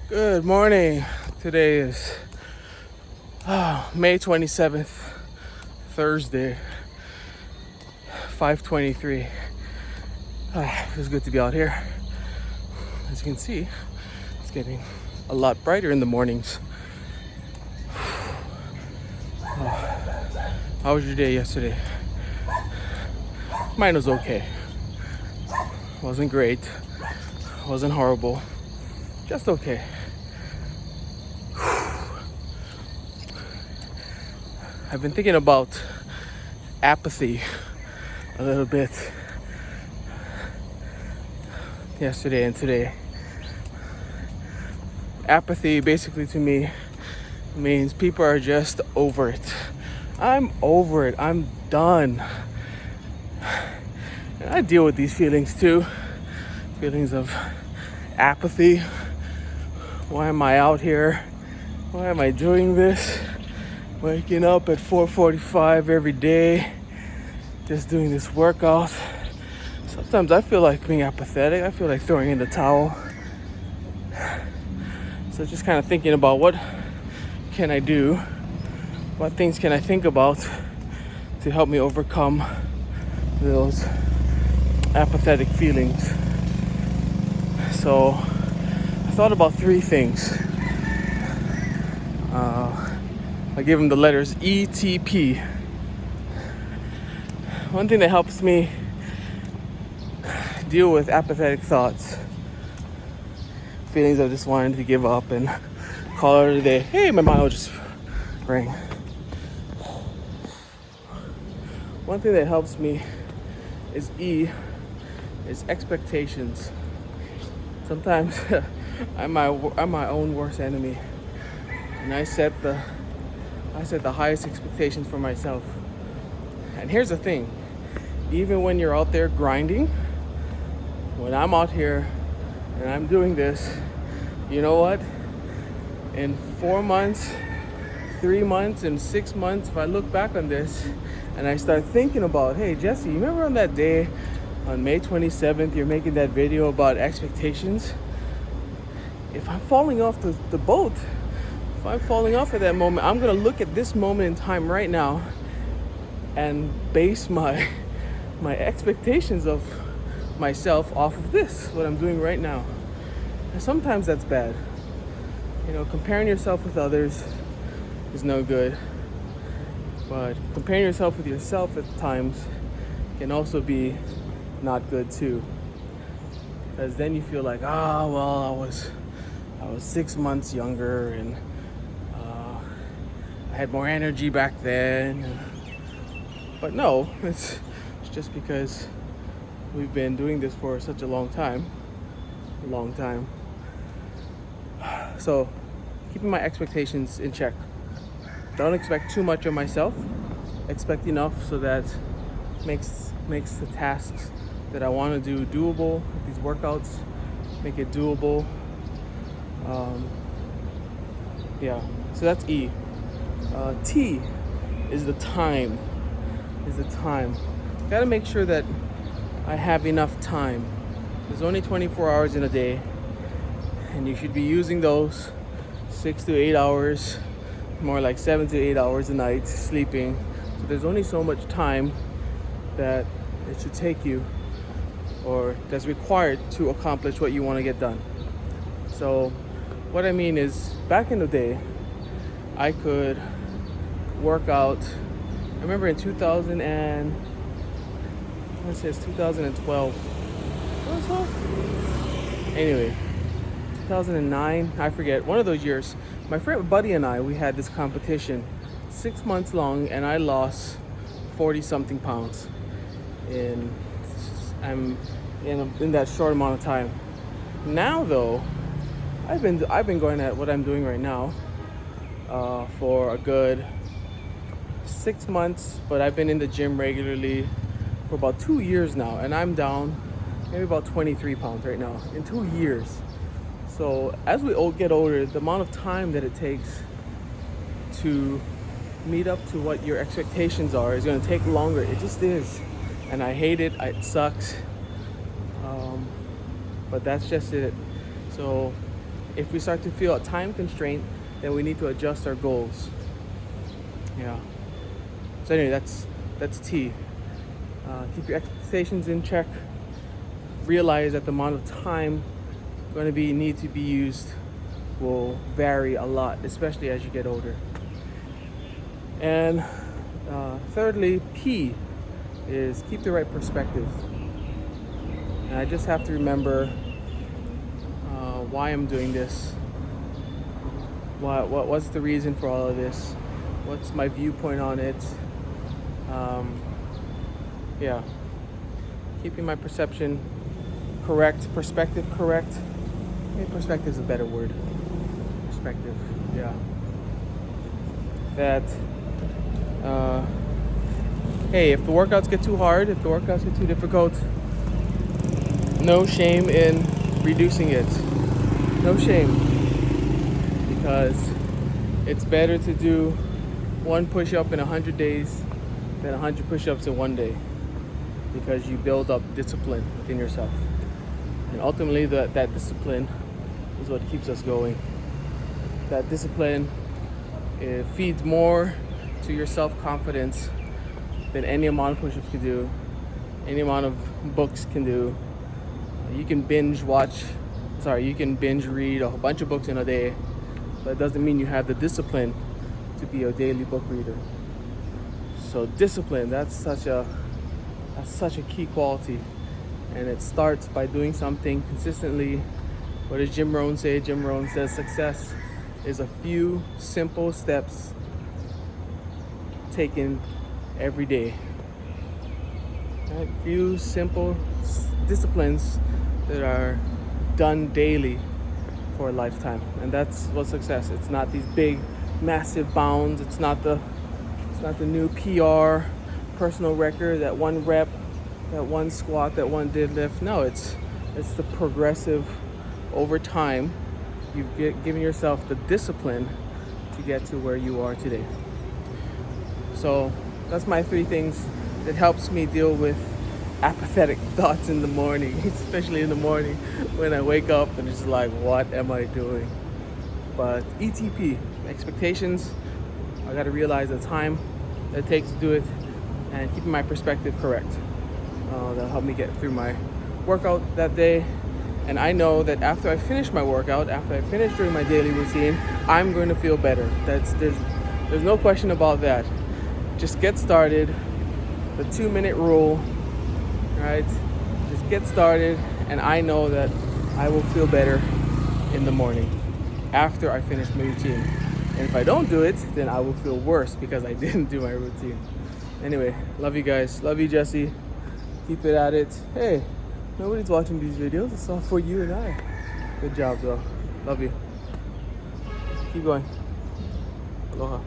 Good morning. Today is May 27th, Thursday, 5:23. It's good to be out here. As you can see, it's getting a lot brighter in the mornings. How was your day yesterday? Mine was okay. Wasn't great. Wasn't horrible. Just okay. I've been thinking about apathy a little bit yesterday and today. Apathy basically to me means people are just over it. I'm over it. I'm done. And I deal with these feelings too. Feelings of apathy. Why am I out here? Why am I doing this? Waking up at 4:45 every day, just doing this workout. Sometimes I feel like being apathetic. I feel like throwing in the towel. So just kind of thinking about what can I do? What things can I think about to help me overcome those apathetic feelings? So I thought about three things. I give them the letters ETP. One thing that helps me deal with apathetic thoughts, feelings of just wanting to give up and call it a day. Hey, my mile just rang. One thing that helps me is expectations. Sometimes I'm my own worst enemy, and I set the highest expectations for myself. And here's the thing, even when you're out there grinding, when I'm out here and I'm doing this, you know what? In 4 months, 3 months, and 6 months, if I look back on this and I start thinking about, hey, Jesse, you remember on that day on May 27th, you're making that video about expectations? If I'm falling off the boat, if I'm falling off at that moment, I'm gonna look at this moment in time right now and base my expectations of myself off of this, what I'm doing right now. And sometimes that's bad. You know, comparing yourself with others is no good. But comparing yourself with yourself at times can also be not good too. Because then you feel like, I was 6 months younger and I had more energy back then. But no, it's just because we've been doing this for such a long time. So keeping my expectations in check. Don't expect too much of myself. Expect enough so that makes the tasks that I want to do doable. These workouts make it doable. So that's E. T is the time. Gotta make sure that I have enough time. There's only 24 hours in a day, and you should be using those 6 to 8 hours, more like 7 to 8 hours a night sleeping. So there's only so much time that it should take you, or that's required to accomplish what you want to get done. So what I mean is, back in the day, I could work out. I remember in 2012. 2012? Anyway, 2009, I forget, one of those years, my friend buddy and I, we had this competition 6 months long, and I lost 40 something pounds in that short amount of time. Now though, I've been going at what I'm doing right now for a good 6 months, but I've been in the gym regularly for about 2 years now, and I'm down maybe about 23 pounds right now in 2 years. So as we get older, the amount of time that it takes to meet up to what your expectations are is going to take longer. It just is, and I hate it. It sucks, but that's just it. So if we start to feel a time constraint, then we need to adjust our goals. Yeah. So anyway, that's T. Keep your expectations in check. Realize that the amount of time going to need to be used will vary a lot, especially as you get older. And thirdly, P is keep the right perspective. And I just have to remember why I'm doing this. What's the reason for all of this? What's my viewpoint on it? Yeah. Keeping my perception correct, perspective correct. Maybe perspective is a better word. Perspective, yeah. That, hey, if the workouts get too hard, if the workouts get too difficult, no shame in reducing it. No shame. Because it's better to do one push-up in 100 days than 100 push-ups in one day, because you build up discipline within yourself. And ultimately that discipline is what keeps us going. That discipline, it feeds more to your self-confidence than any amount of push-ups can do, any amount of books can do. You can binge read a bunch of books in a day, but it doesn't mean you have the discipline to be a daily book reader. So discipline, that's such a key quality, and it starts by doing something consistently. What does Jim Rohn say? Jim Rohn says success is a few simple steps taken every day. Right? Few simple disciplines that are done daily for a lifetime, and that's what success. It's not these big, massive bounds. It's not the new PR, personal record, that one rep, that one squat, that one deadlift. No, it's the progressive over time. You've given yourself the discipline to get to where you are today. So that's my 3 things that helps me deal with apathetic thoughts in the morning, especially in the morning when I wake up and it's like, what am I doing? But ETP, expectations, I got to realize the time that it takes to do it, and keeping my perspective correct. That'll help me get through my workout that day. And I know that after I finish my workout, after I finish doing my daily routine, I'm going to feel better. There's no question about that. Just get started. The 2-minute rule, right? Just get started, and I know that I will feel better in the morning after I finish my routine. And if I don't do it, then I will feel worse because I didn't do my routine. Anyway, love you guys. Love you, Jesse. Keep it at it. Hey, nobody's watching these videos. It's all for you and I. Good job, though. Love you. Keep going. Aloha.